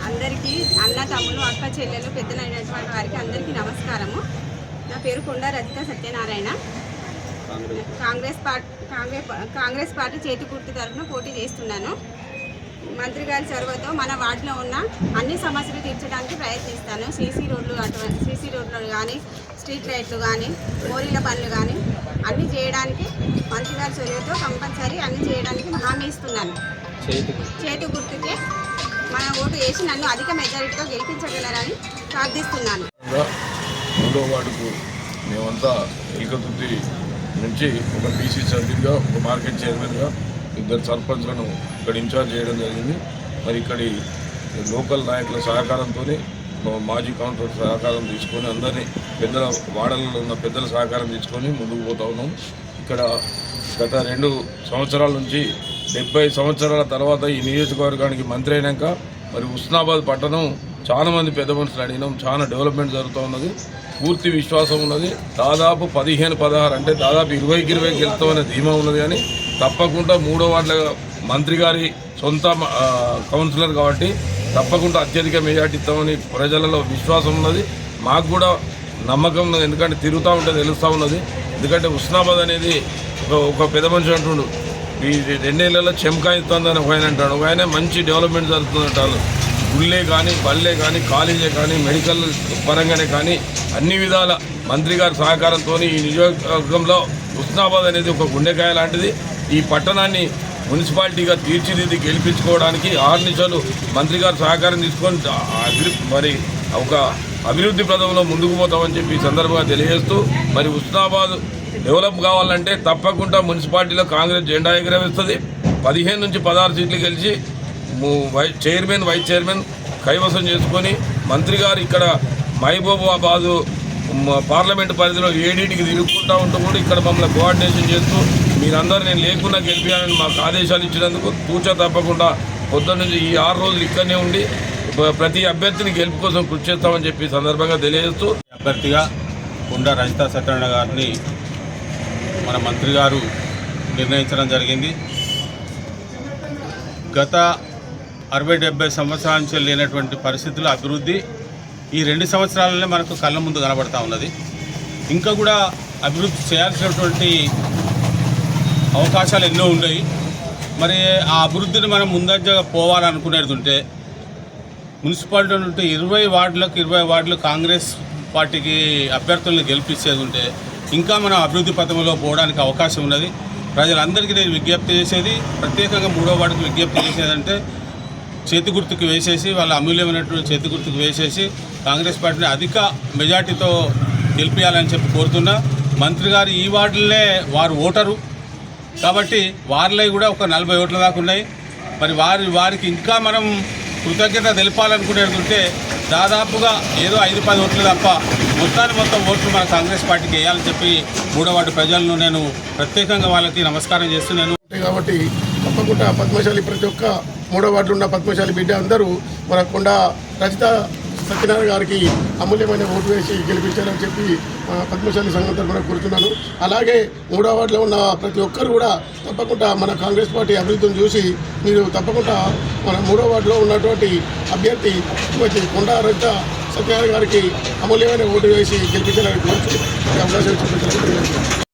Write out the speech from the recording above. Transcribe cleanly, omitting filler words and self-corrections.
అందరికీ అన్న తమ్ములు అక్క చెల్లెలు పెద్దలైనటువంటి వారికి అందరికీ నమస్కారము. నా పేరు కొండ రజిత సత్యనారాయణ. కాంగ్రెస్ పార్టీ చేతి గుర్తు తరఫున పోటీ చేస్తున్నాను. మంత్రి గారి చొరవతో మన వార్డులో ఉన్న అన్ని సమస్యలు తీర్చడానికి ప్రయత్నిస్తాను. సీసీ రోడ్లు కానీ, స్ట్రీట్ లైట్లు కానీ, మోరీల పనులు కానీ అన్నీ చేయడానికి మంత్రి గారి చొరవతో కంపల్సరీ అన్నీ చేయడానికి హామీ ఇస్తున్నాను. చేతి గుర్తుకే మన ఓటు వేసి నన్ను అధిక మెజారిటీతో గెలిపించగలరని ప్రార్థిస్తున్నాను. మూడో వార్డుకు మేమంతా ఏకతుర్తి నుంచి ఒక బీసీ సభ్యుడిగా, ఒక మార్కెట్ చైర్మన్గా, ఇద్దరు సర్పంచ్లను ఇక్కడ ఇన్ఛార్జ్ చేయడం జరిగింది. మరి ఇక్కడి లోకల్ నాయకుల సహకారంతో, మాజీ కౌన్సిలర్ సహకారం తీసుకొని, అందరినీ పెద్దల వాడలలో ఉన్న పెద్దల సహకారం తీసుకొని ముందుకు పోతా ఉన్నాం. ఇక్కడ గత 2 సంవత్సరాల నుంచి 70 సంవత్సరాల తర్వాత ఈ నియోజకవర్గానికి మంత్రి అయినాక మరి హుస్నాబాద్ పట్టణం చాలామంది పెద్ద మనుషులు అడిగినాం. చాలా డెవలప్మెంట్ జరుగుతూ ఉన్నది. పూర్తి విశ్వాసం ఉన్నది. దాదాపు 15-16 అంటే దాదాపు 20 గెలుస్తామనే ధీమా ఉన్నది. కానీ తప్పకుండా 3వ వార్డుల మంత్రి గారి సొంత కౌన్సిలర్ కాబట్టి తప్పకుండా అత్యధిక మెజార్టీ ఇస్తామని ప్రజలలో విశ్వాసం ఉన్నది. మాకు కూడా నమ్మకం ఉన్నది. ఎందుకంటే తిరుగుతూ ఉంటే తెలుస్తూ ఉన్నది. ఎందుకంటే హుస్నాబాద్ అనేది ఒక పెద్ద మనిషి అంటుండు, ఈ 2 ఏళ్లలో చెంకా ఇస్తుందని ఒక ఆయన అంటాడు, ఒక ఆయన మంచి డెవలప్మెంట్ జరుగుతుందంటారు. గుళ్ళే కానీ, బళ్ళే కానీ, కాలేజే కానీ, మెడికల్ పరంగానే కానీ అన్ని విధాల మంత్రి గారి సహకారంతో ఈ నియోజకవర్గంలో హుస్నాబాద్ అనేది ఒక గుండెకాయ లాంటిది. ఈ పట్టణాన్ని మున్సిపాలిటీగా తీర్చిదిద్ది గెలిపించుకోవడానికి 6 నిమిషాలు మంత్రి గారు సహకారం తీసుకొని మరి ఒక అభివృద్ధి పదంలో ముందుకు పోతామని చెప్పి ఈ సందర్భంగా తెలియజేస్తూ, మరి హుస్నాబాద్ డెవలప్ కావాలంటే తప్పకుండా మున్సిపాలిటీలో కాంగ్రెస్ జెండా ఎగరవేస్తుంది. 15 నుంచి 16 సీట్లు గెలిచి చైర్మన్, వైస్ చైర్మన్ కైవసం చేసుకొని మంత్రి గారు ఇక్కడ మహబూబాబాదు పార్లమెంటు పరిధిలో ఏడీటికి తిరుగుకుంటూ ఉంటూ కూడా ఇక్కడ మమ్మల్ని కోఆర్డినేషన్ చేస్తూ మీరందరూ నేను లేకుండా గెలిపానని మాకు ఆదేశాలు ఇచ్చినందుకు తూచా తప్పకుండా పొద్దున్న నుంచి ఈ 6 రోజులు ఇక్కడనే ఉండి ప్రతి అభ్యర్థిని గెలుపు కోసం కృషి చేస్తామని చెప్పి సందర్భంగా తెలియజేస్తూ, అభ్యర్థిగా కొండ రజిత సత్యనారాయణ గారిని మన మంత్రి గారు నిర్ణయించడం జరిగింది. గత 60-70 సంవత్సరాల నుంచి లేనటువంటి పరిస్థితుల అభివృద్ధి ఈ 2 సంవత్సరాలనే మనకు కళ్ళ ముందు కనబడతా ఉన్నది. ఇంకా కూడా అభివృద్ధి చేయాల్సినటువంటి అవకాశాలు ఎన్నో ఉన్నాయి. మరి ఆ అభివృద్ధిని మనం ముందంజగా పోవాలనుకునేది ఉంటే మున్సిపాలిటీ నుండి 20 వార్డులు కాంగ్రెస్ పార్టీకి అభ్యర్థులను గెలిపించేది ఉంటే ఇంకా మనం అభివృద్ధి పథంలో పోవడానికి అవకాశం ఉన్నది. ప్రజలందరికీ నేను విజ్ఞప్తి చేసేది, ప్రత్యేకంగా 3వ వార్డుకి విజ్ఞప్తి చేసేదంటే చేతి గుర్తుకు వేసేసి, వాళ్ళ అమూల్యమైనటువంటి చేతి గుర్తుకు వేసేసి కాంగ్రెస్ పార్టీని అధిక మెజార్టీతో గెలిపించాలని చెప్పి కోరుతున్నా. మంత్రి గారు ఈ వార్డులనే వారు ఓటరు కాబట్టి వారిలో కూడా ఒక 40 ఓట్ల దాకా ఉన్నాయి. మరి వారికి ఇంకా మనం కృతజ్ఞత తెలపాలనుకునేది ఉంటే దాదాపుగా ఏదో 5-10 ఓట్లు తప్ప మొత్తం ఓట్లు మన కాంగ్రెస్ పార్టీకి వేయాలని చెప్పి 3వ వార్డు ప్రజలను నేను ప్రత్యేకంగా వాళ్ళకి నమస్కారం చేస్తున్నాను. కాబట్టి తప్పకుండా పద్మశాలి ప్రతి ఒక్క 3వ వార్డులో ఉన్న పద్మశాలి బిడ్డ అందరూ మన కొండ రజిత సత్యనారాయణ గారికి అమూల్యమైన ఓటు వేసి గెలిపించాలని చెప్పి పద్మశాలి సంఘం తరఫున కోరుతున్నాను. అలాగే 3వ వార్డులో ఉన్న ప్రతి ఒక్కరు కూడా తప్పకుండా మన కాంగ్రెస్ పార్టీ అభివృద్ధిని చూసి మీరు తప్పకుండా మన 3వ వార్డులో ఉన్నటువంటి అభ్యర్థి కొండ రజిత సత్యనారాయణ గారికి అమూల్యమైన ఓటు వేసి గెలిపించాలని కోరుతూ అవకాశం చూపించాలని